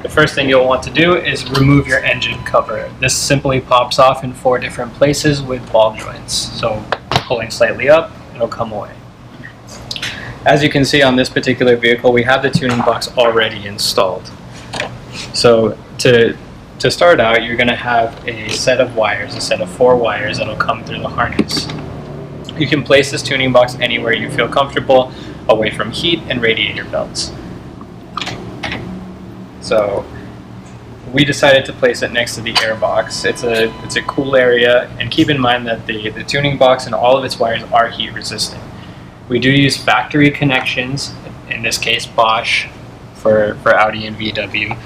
The first thing you'll want to do is remove your engine cover. This simply pops off in 4 different places with ball joints. So pulling slightly up, it'll come away. As you can see on this particular vehicle, we have the tuning box already installed. So to start out, you're going to have a set of wires, a set of 4 wires that'll come through the harness. You can place this tuning box anywhere you feel comfortable, away from heat and radiator belts. So we decided to place it next to the air box. It's a cool area, and keep in mind that the tuning box and all of its wires are heat resistant. We do use factory connections, in this case Bosch for Audi and VW,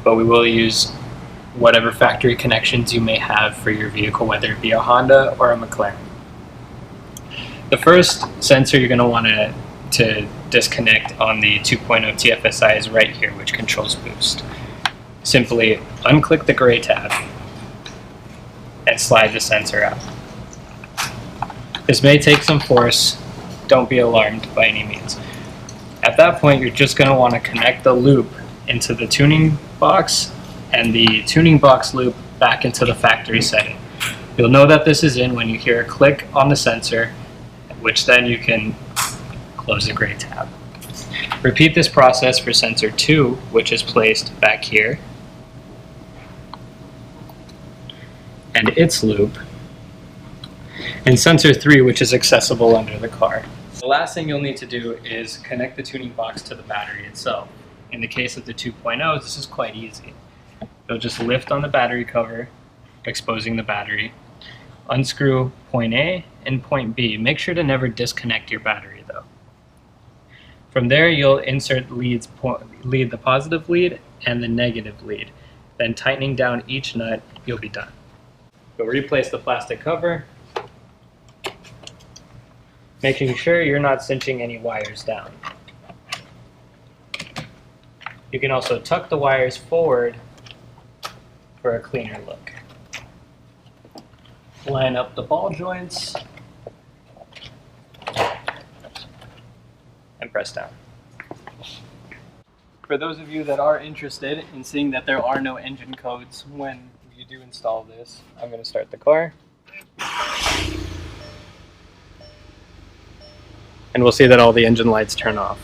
but we will use whatever factory connections you may have for your vehicle, whether it be a Honda or a McLaren. The first sensor you're going to want to disconnect on the 2.0 TFSI is right here, which controls boost. Simply unclick the gray tab and slide the sensor out. This may take some force. Don't be alarmed by any means. At that point, you're just going to want to connect the loop into the tuning box and the tuning box loop back into the factory setting. You'll know that this is in when you hear a click on the sensor, which then you can close the gray tab. Repeat this process for sensor 2, which is placed back here, and its loop, and sensor 3, which is accessible under the car. The last thing you'll need to do is connect the tuning box to the battery itself. In the case of the 2.0, this is quite easy. You'll just lift on the battery cover, exposing the battery, unscrew point A and point B. Make sure to never disconnect your battery though. From there, you'll insert lead, the positive lead and the negative lead. Then tightening down each nut, you'll be done. You'll replace the plastic cover, making sure you're not cinching any wires down. You can also tuck the wires forward for a cleaner look. Line up the ball joints and press down. For those of you that are interested in seeing that there are no engine codes when you do install this, I'm going to start the car. And we'll see that all the engine lights turn off.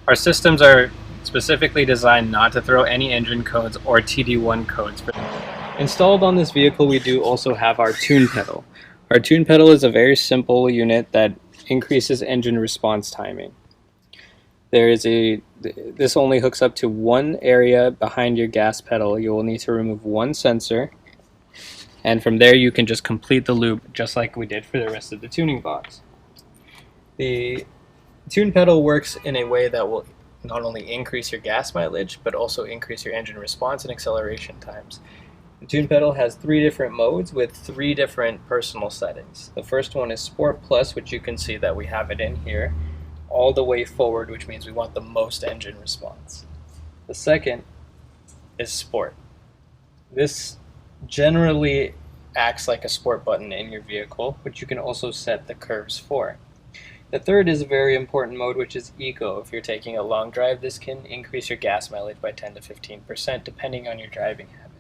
Our systems are specifically designed not to throw any engine codes or TD1 codes. Installed on this vehicle, we do also have our tune pedal. Our tune pedal is a very simple unit that increases engine response timing. This only hooks up to one area behind your gas pedal. You will need to remove one sensor, and from there you can just complete the loop just like we did for the rest of the tuning box. The tune pedal works in a way that will not only increase your gas mileage, but also increase your engine response and acceleration times. The tune pedal has 3 different modes with 3 different personal settings. The first one is Sport Plus, which you can see that we have it in here, all the way forward, which means we want the most engine response. The second is Sport. This generally acts like a sport button in your vehicle, which you can also set the curves for. The third is a very important mode, which is Eco. If you're taking a long drive, this can increase your gas mileage by 10 to 15% depending on your driving habits.